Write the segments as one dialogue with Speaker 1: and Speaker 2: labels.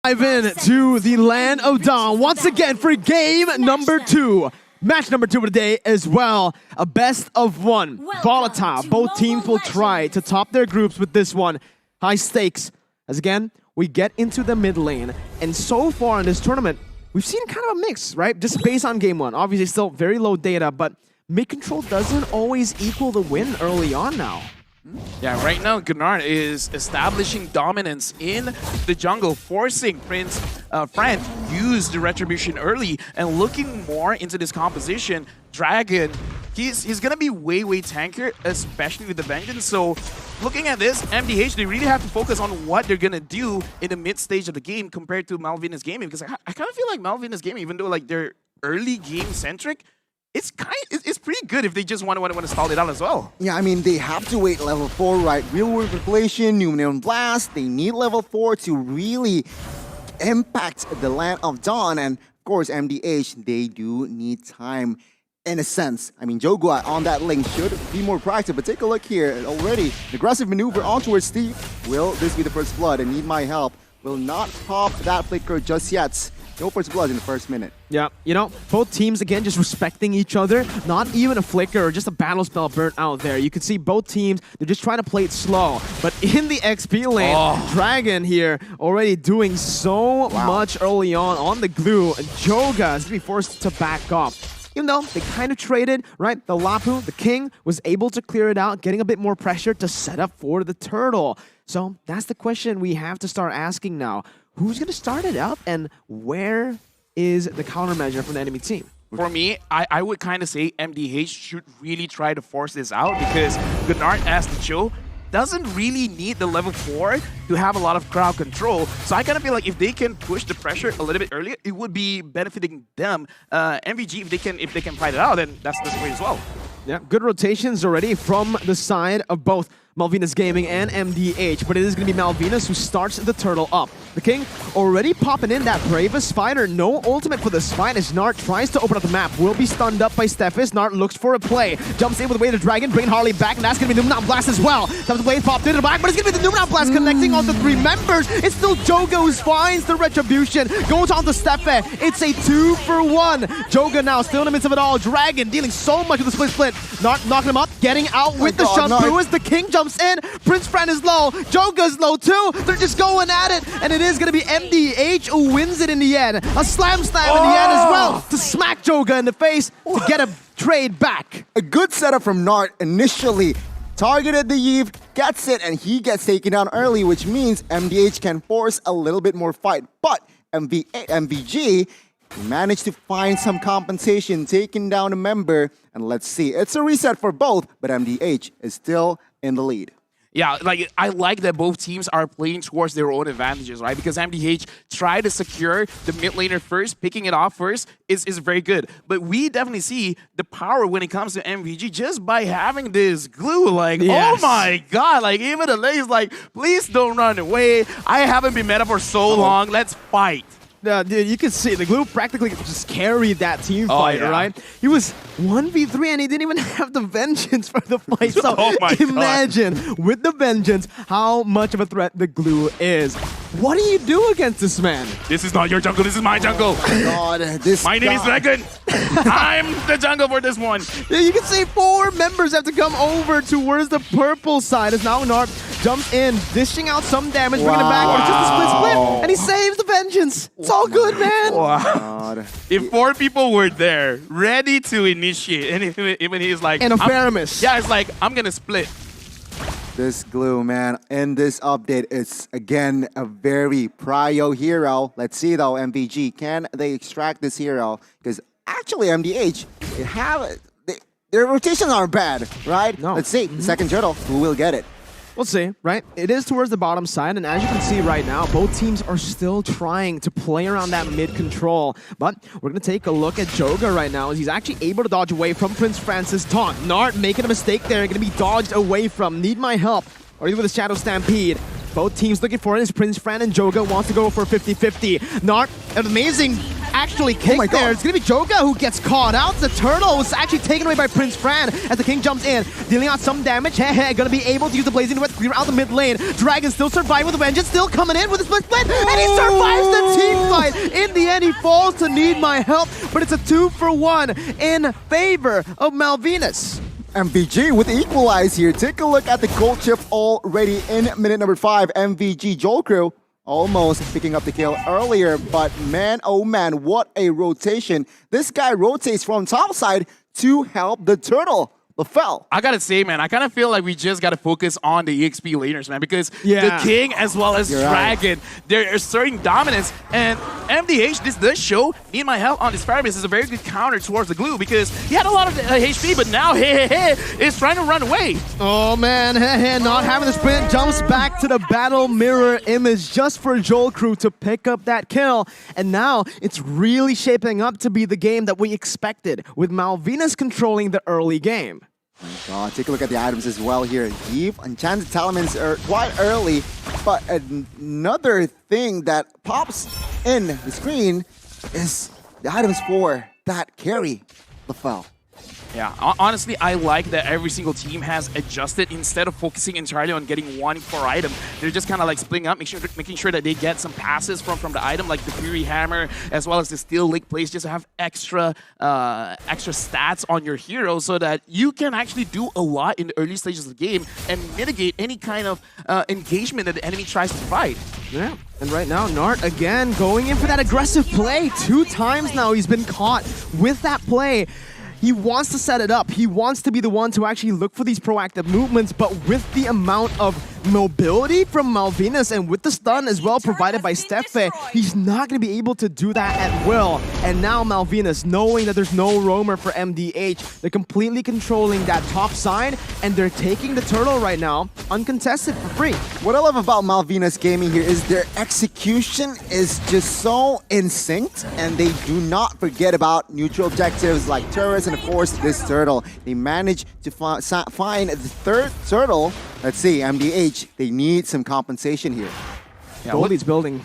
Speaker 1: Dive in to the land of Dawn once again for game number 2. Match number 2 of the day as well. A best of 1. Volatile. Both teams will try to top their groups with this one. High stakes. As again, we get into the mid lane. And so far in this tournament, we've seen kind of a mix, right? Just based on game 1. Obviously still very low data, but mid control doesn't always equal the win early on now.
Speaker 2: Yeah, right now Gunnar is establishing dominance in the jungle, forcing Prince Fran to use the Retribution early and looking more into this composition. Dragon, he's gonna be way tankier, especially with the Vengeance. So looking at this, MDH, they really have to focus on what they're gonna do in the mid stage of the game compared to Malvina's Gaming, because I kind of feel like Malvina's Gaming, even though like they're early game centric, it's pretty good if they just want to stall it out as well.
Speaker 3: Yeah, I mean, they have to wait level 4, right? Real World Revelation, New Neon Blast, they need level 4 to really impact the land of Dawn. And of course, MDH, they do need time in a sense. I mean, Jogua on that link should be more proactive, but take a look here already. The aggressive maneuver on towards Steve. Will this be the first blood? And need my help. Will not pop that flicker just yet. No first blood in the first minute.
Speaker 1: Yeah, you know, both teams, again, just respecting each other. Not even a flicker or just a battle spell burnt out there. You can see both teams, they're just trying to play it slow. But in the XP lane, Dragon here already doing so much early on the glue. And Joga is going to be forced to back off. Even though they kind of traded, right? The Lapu, the King, was able to clear it out, getting a bit more pressure to set up for the Turtle. So that's the question we have to start asking now. Who's going to start it up, and where is the countermeasure from the enemy team?
Speaker 2: For me, I would kind of say MDH should really try to force this out, because Gunnar, as the Cho, doesn't really need the level 4 to have a lot of crowd control. So I kind of feel like if they can push the pressure a little bit earlier, it would be benefiting them. MVG, if they can fight it out, then that's great as well.
Speaker 1: Yeah, good rotations already from the side of both Malvina's Gaming and MDH, but it is going to be Malvinas who starts the Turtle up. The King already popping in that Bravest Fighter. No ultimate for this fight as Nart tries to open up the map. Will be stunned up by Stephis. Nart looks for a play. Jumps in with the way to Dragon, bringing Harley back, and that's going to be Numenant Blast as well. Time to blade popped into the back, but it's going to be the Numenant Blast connecting on the 3 members. It's still Joga who finds the Retribution. Goes on to Steffe. It's a 2-for-1. Joga now still in the midst of it all. Dragon dealing so much with the split. Nart knocking him up, getting out with the Shampoo as the King jumps in. Prince Fran is low. Joga's low too. They're just going at it. And it is going to be MDH who wins it in the end. A slam in the end as well to smack Joga in the face to get a trade back.
Speaker 3: A good setup from Nart initially. Targeted the Eve, gets it, and he gets taken down early, which means MDH can force a little bit more fight. But MVG managed to find some compensation, taking down a member. And let's see, it's a reset for both, but MDH is still in the lead.
Speaker 2: Yeah, like I like that both teams are playing towards their own advantages, right? Because MDH tried to secure the mid laner first, picking it off first is very good. But we definitely see the power when it comes to MVG just by having this glue. Like, oh my god, like even the lane's like, please don't run away. I haven't been meta for so long. Let's fight.
Speaker 1: Dude, you can see the glue practically just carried that team fight, right? He was 1v3 and he didn't even have the Vengeance for the fight. So imagine with the Vengeance how much of a threat the glue is. What do you do against this man?
Speaker 2: This is not your jungle, this is my jungle.
Speaker 3: God,
Speaker 2: my name is Dragon. I'm the jungle for this one.
Speaker 1: Yeah, you can see 4 members have to come over towards the purple side as now Nart jumps in, dishing out some damage, bringing it back, but just a split, and he saves the Vengeance. It's all good, man.
Speaker 2: Wow. If 4 people were there, ready to initiate, and even he's like...
Speaker 1: And a Faramis.
Speaker 2: Yeah, it's like, I'm gonna split.
Speaker 3: This glue, man, in this update, it's again a very prio hero. Let's see though, MVG, can they extract this hero? Because actually, MDH, their rotations aren't bad, right?
Speaker 1: No.
Speaker 3: Let's see, the second turtle, who will get it?
Speaker 1: We'll see, right? It is towards the bottom side, and as you can see right now, both teams are still trying to play around that mid control. But we're going to take a look at Joga right now, as he's actually able to dodge away from Prince Francis' taunt. Nart making a mistake there, going to be dodged away from. Need my help, or even with a Shadow Stampede. Both teams looking for it as Prince Fran and Joga wants to go for 50-50. Nart, an amazing actually kick there. It's going to be Joga who gets caught out. The turtle was actually taken away by Prince Fran as the King jumps in, dealing out some damage. Going to be able to use the Blazing Wet to clear out the mid lane. Dragon still surviving with the Vengeance, still coming in with a split, and he survives the In the end, he falls to need my help, but it's a 2-for-1 in favor of Malvinas.
Speaker 3: MVG with the equalize here. Take a look at the gold chip already in minute number 5. MVG Joel Crew almost picking up the kill earlier, but man, oh man, what a rotation. This guy rotates from top side to help the turtle. LaFell.
Speaker 2: I gotta say, man, I kind of feel like we just gotta focus on the EXP laners, man, because
Speaker 1: Yeah.
Speaker 2: the King as well as Dragon, they're asserting dominance, and MDH, this does show, need my help on this Faramis is a very good counter towards the glue, because he had a lot of HP, but now, is trying to run away.
Speaker 1: Oh man, not having the sprint, jumps back to the battle mirror image just for Joel Crew to pick up that kill. And now it's really shaping up to be the game that we expected, with Malvinas controlling the early game.
Speaker 3: God, take a look at the items as well here. Eve, Enchanted Talismans are quite early, but another thing that pops in the screen is the items for that carry, LaFell.
Speaker 2: Yeah, honestly, I like that every single team has adjusted. Instead of focusing entirely on getting one core item, they're just kind of like splitting up, making sure that they get some passes from the item, like the Fury Hammer, as well as the Steel Lake Place, just to have extra stats on your hero so that you can actually do a lot in the early stages of the game and mitigate any kind of engagement that the enemy tries to fight.
Speaker 1: Yeah, and right now, Nart again going in for that aggressive play. 2 times now he's been caught with that play. He wants to set it up. He wants to be the one to actually look for these proactive movements, but with the amount of mobility from Malvinas and with the stun as well provided by Steffe, he's not going to be able to do that at will. And now Malvinas, knowing that there's no roamer for MDH, they're completely controlling that top side, and they're taking the turtle right now, uncontested for free.
Speaker 3: What I love about Malvinas Gaming here is their execution is just so in sync, and they do not forget about neutral objectives like turrets and of course this turtle. They managed to find the 3rd turtle. Let's see, MDH, they need some compensation here.
Speaker 2: Yeah,
Speaker 1: Goldie's building.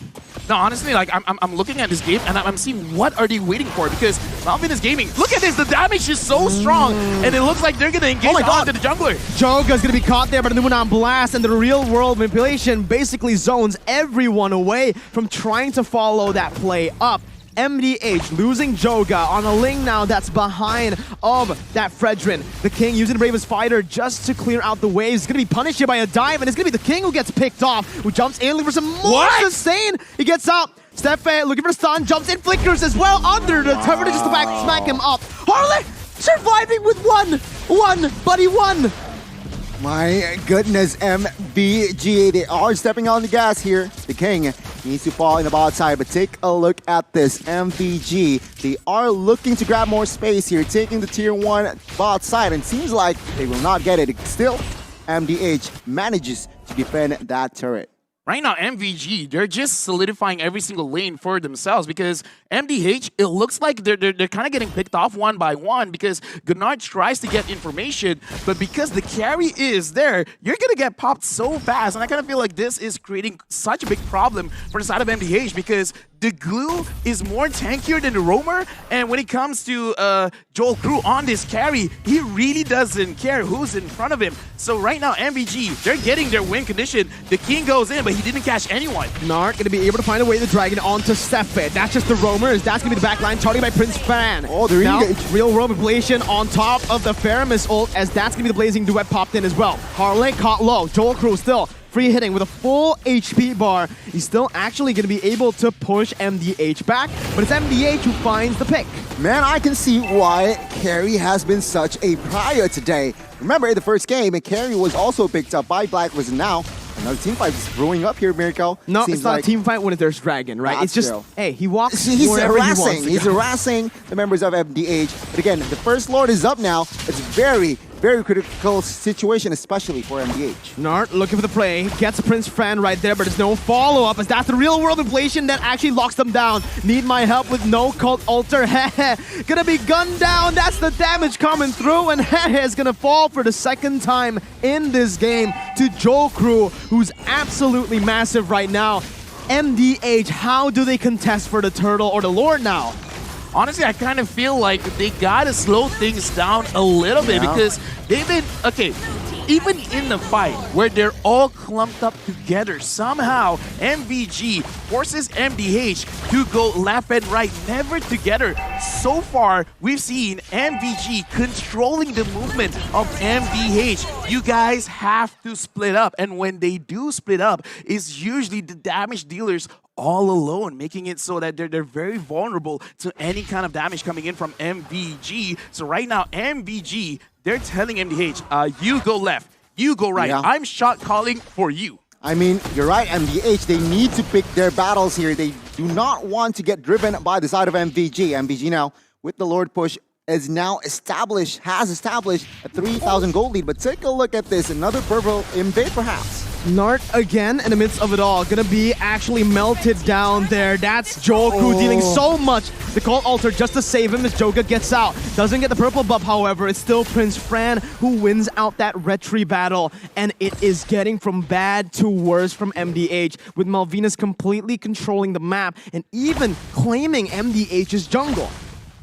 Speaker 2: No, honestly, like I'm looking at this game and I'm seeing what are they waiting for, because Malvinas Gaming, look at this, the damage is so strong, and it looks like they're gonna engage onto the jungler.
Speaker 1: Joga's gonna be caught there, but the Moon Blast and the real world manipulation basically zones everyone away from trying to follow that play up. MDH losing Joga on a Ling now that's behind of that Fredrin. The King using the Bravest Fighter just to clear out the waves. He's going to be punished here by a dive, and it's going to be the King who gets picked off, who jumps in looking for some more sustain. He gets out. Steffe looking for stun, jumps in, flickers as well under the turret just to smack him up. Harley surviving with one, buddy, one.
Speaker 3: My goodness, MVG, they are stepping on the gas here. The King needs to fall in the bot side, but take a look at this. MVG, they are looking to grab more space here, taking the tier 1 bot side, and seems like they will not get it. Still, MDH manages to defend that turret.
Speaker 2: Right now, MVG, they're just solidifying every single lane for themselves, because MDH, it looks like they're kind of getting picked off one by one, because Gunnar tries to get information, but because the carry is there, you're going to get popped so fast. And I kind of feel like this is creating such a big problem for the side of MDH, because the glue is more tankier than the roamer, and when it comes to Joel Crew on this carry, he really doesn't care who's in front of him. So right now, MVG, they're getting their win condition. The King goes in, but he didn't catch anyone.
Speaker 1: Nart gonna be able to find a way to drag it onto Steffe. That's just the roamers. That's gonna be the back line, targeted by Prince Fan.
Speaker 3: Oh, they're
Speaker 1: now,
Speaker 3: engaged.
Speaker 1: real world manipulation on top of the Faramis ult, as that's gonna be the Blazing Duet popped in as well. Harley caught low. Joel Crew still free hitting with a full HP bar. He's still actually going to be able to push MDH back, but it's MDH who finds the pick.
Speaker 3: Man, I can see why carry has been such a prior today. Remember, in the first game, carry was also picked up by Blacklist, and now another team fight is brewing up here, Mirko.
Speaker 1: No,
Speaker 3: Seems
Speaker 1: it's not
Speaker 3: like
Speaker 1: a team fight when there's Dragon, right? It's just,
Speaker 3: true.
Speaker 1: hey, he walks
Speaker 3: He's
Speaker 1: wherever
Speaker 3: harassing.
Speaker 1: he wants to
Speaker 3: He's
Speaker 1: go.
Speaker 3: harassing the members of MDH. But again, the First Lord is up now. It's very critical situation, especially for MDH.
Speaker 1: Nart looking for the play, gets Prince Fran right there, but there's no follow-up, as that's the real world inflation that actually locks them down. Need my help with no cult altar. Gonna be gunned down. That's the damage coming through, and is gonna fall for the 2nd time in this game to Joel Crew, who's absolutely massive right now. MDH, how do they contest for the turtle or the Lord now?
Speaker 2: Honestly, I kind of feel like they gotta slow things down a little bit, because they've been, okay, even in the fight where they're all clumped up together, somehow MVG forces MDH to go left and right, never together. So far, we've seen MVG controlling the movement of MDH. You guys have to split up, and when they do split up, it's usually the damage dealers all alone, making it so that they're very vulnerable to any kind of damage coming in from MVG. So right now, MVG, they're telling MDH, you go left, you go right.
Speaker 3: Yeah.
Speaker 2: I'm shot calling for you.
Speaker 3: I mean, you're right, MDH, they need to pick their battles here. They do not want to get driven by the side of MVG. MVG now, with the Lord push, has established a 3,000 gold lead. But take a look at this, another purple invade perhaps.
Speaker 1: Nart again in the midst of it all, gonna be actually melted down there. That's Joku dealing so much. The call altar just to save him as Joga gets out. Doesn't get the purple buff, however. It's still Prince Fran who wins out that retry battle. And it is getting from bad to worse from MDH, with Malvinas completely controlling the map and even claiming MDH's jungle.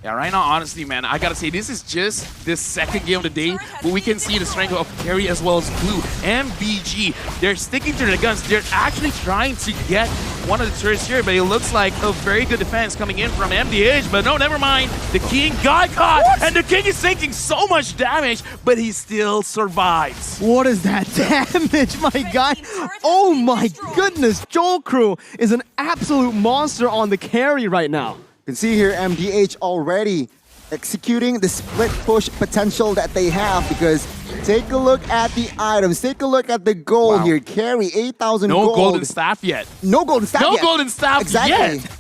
Speaker 2: Yeah, right now, honestly, man, I gotta say, this is just the second game of the day, but we can see the strength of Carry as well as Blue. MVG, they're sticking to their guns. They're actually trying to get one of the turrets here, but it looks like a very good defense coming in from MDH, but no, never mind. The King got caught, and the King is taking so much damage, but he still survives.
Speaker 1: What is that damage, my guy? Oh my goodness, Joel Crew is an absolute monster on the carry right now.
Speaker 3: You can see here MDH already executing the split push potential that they have, because take a look at the items, take a look at the gold here. Carry 8,000 gold.
Speaker 2: No golden staff yet.
Speaker 3: No golden staff
Speaker 2: No
Speaker 3: yet.
Speaker 2: golden staff
Speaker 3: Exactly.
Speaker 2: yet.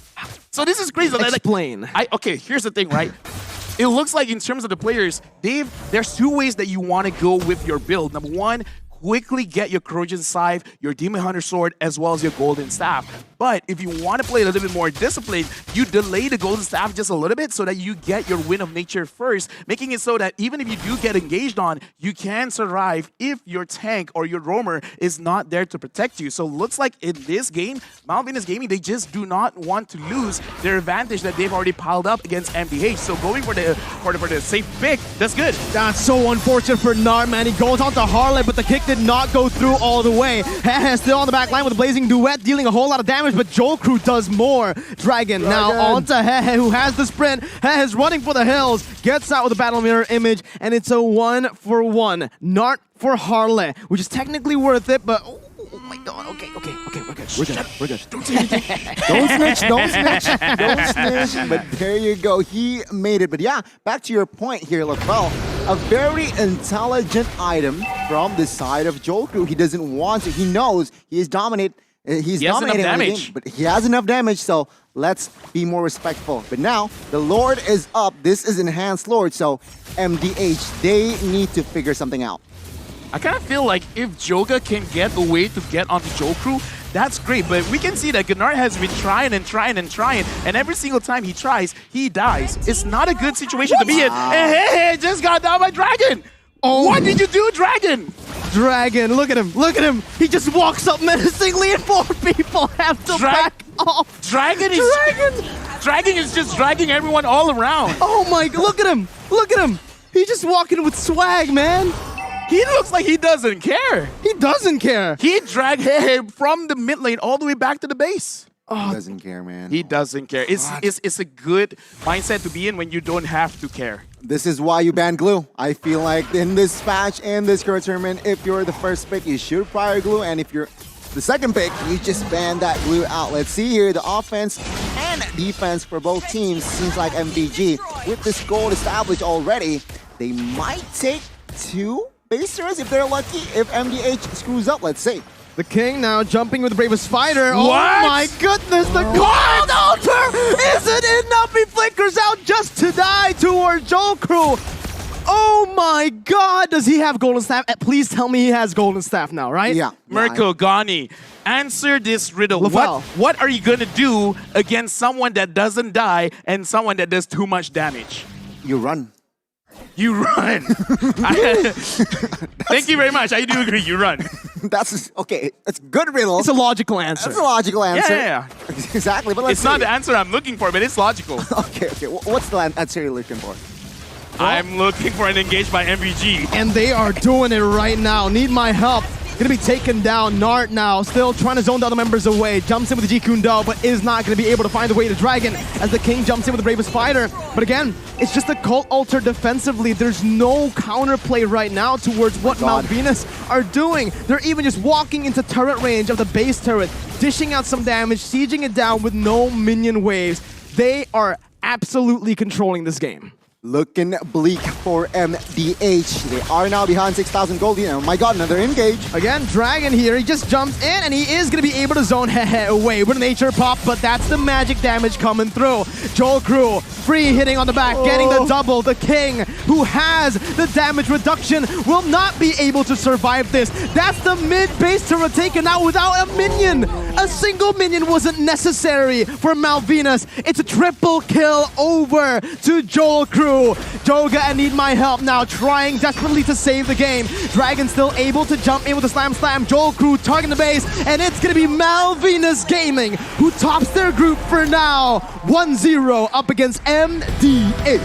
Speaker 2: So this is crazy.
Speaker 1: Explain.
Speaker 2: Okay, here's the thing, right? It looks like in terms of the players, there's two ways that you want to go with your build. Number one, quickly get your Corrosion Scythe, your Demon Hunter Sword, as well as your Golden Staff. But if you want to play a little bit more disciplined, you delay the Golden Staff just a little bit so that you get your Wind of Nature first, making it so that even if you do get engaged on, you can survive if your tank or your roamer is not there to protect you. So looks like in this game, Malvinas Gaming, they just do not want to lose their advantage that they've already piled up against MDH. So going for the safe pick, that's good.
Speaker 1: That's so unfortunate for Nart, man. He goes on to Harley, but the kick did not go through all the way. Hehe still on the back line with a Blazing Duet, dealing a whole lot of damage, but Joel Crew does more. Dragon now on to Hehe, who has the sprint. Hehe is running for the hills, gets out with a Battle Mirror image, and it's a 1-for-1. Nart for Harley, which is technically worth it, but oh my god, okay, we're good. We're good.
Speaker 3: Don't snitch, don't snitch. But there you go, he made it. But yeah, back to your point here, LaFell. A very intelligent item from the side of Joel Crew. He doesn't want to, he knows he is dominating the game, but he has enough damage, so let's be more respectful. But now, the Lord is up. This is Enhanced Lord, so MDH, they need to figure something out.
Speaker 2: I kind of feel like if Joga can get a way to get onto Joel Crew, that's great, but we can see that Gunnar has been trying, and every single time he tries, he dies. It's not a good situation to be in. Hey, just got down by Dragon! Oh. What did you do, Dragon?
Speaker 1: Dragon, look at him. He just walks up menacingly and 4 people have to back off.
Speaker 2: Dragon is just dragging everyone all around.
Speaker 1: Oh my, look at him. He's just walking with swag, man.
Speaker 2: He looks like he doesn't care.
Speaker 1: He doesn't care.
Speaker 2: He dragged him from the mid lane all the way back to the base.
Speaker 3: He doesn't care, man.
Speaker 2: He doesn't care. It's a good mindset to be in when you don't have to care.
Speaker 3: This is why you ban glue. I feel like in this match, in this current tournament, if you're the first pick, you should prior glue, and if you're the second pick, you just ban that glue out. Let's see here, the offense and defense for both teams. Seems like MVG, with this goal established already, they might take 2 base turrets if they're lucky, if MDH screws up, let's see.
Speaker 1: The King now jumping with the Bravest Fighter.
Speaker 2: What?
Speaker 1: Oh my goodness, the Gold Altar isn't enough. He flickers out just to die towards Joel Crew. Oh my god, does he have Golden Staff? Please tell me he has Golden Staff now, right?
Speaker 3: Yeah.
Speaker 2: Mirko, Gani, answer this riddle. What are you going to do against someone that doesn't die and someone that does too much damage?
Speaker 3: You run.
Speaker 2: You run. Thank you very much. I do agree. You run.
Speaker 3: That's okay. It's a good riddle.
Speaker 1: It's a logical answer.
Speaker 3: That's a logical answer.
Speaker 2: Yeah.
Speaker 3: Exactly. But let's
Speaker 2: it's not the answer I'm looking for, but it's logical.
Speaker 3: Okay. What's the answer you're looking for?
Speaker 2: I'm looking for an engage by MVG.
Speaker 1: And they are doing it right now. Need my help. Gonna be taken down. Nart now still trying to zone the other members away. Jumps in with the G Kundo, but is not gonna be able to find the way to Dragon as the King jumps in with the Bravest Fighter. But again, it's just a Cult Altar defensively. There's no counterplay right now towards what Malvinas are doing. They're even just walking into turret range of the base turret, dishing out some damage, sieging it down with no minion waves. They are absolutely controlling this game.
Speaker 3: Looking bleak for MDH. They are now behind 6,000 gold. Oh my god, another engage.
Speaker 1: Again, Dragon here, he just jumps in and he is going to be able to zone away with a nature pop, but that's the magic damage coming through. Joel Crew, free hitting on the back, getting the double. The King, who has the damage reduction, will not be able to survive this. That's the mid-base turret taken out without a minion. A single minion wasn't necessary for Malvinas. It's a triple kill over to Joel Crew. Joga and Need My Help now trying desperately to save the game. Dragon still able to jump in with a slam. Joel Crew targeting the base, and it's going to be Malvinas Gaming who tops their group for now. 1-0 up against MDH.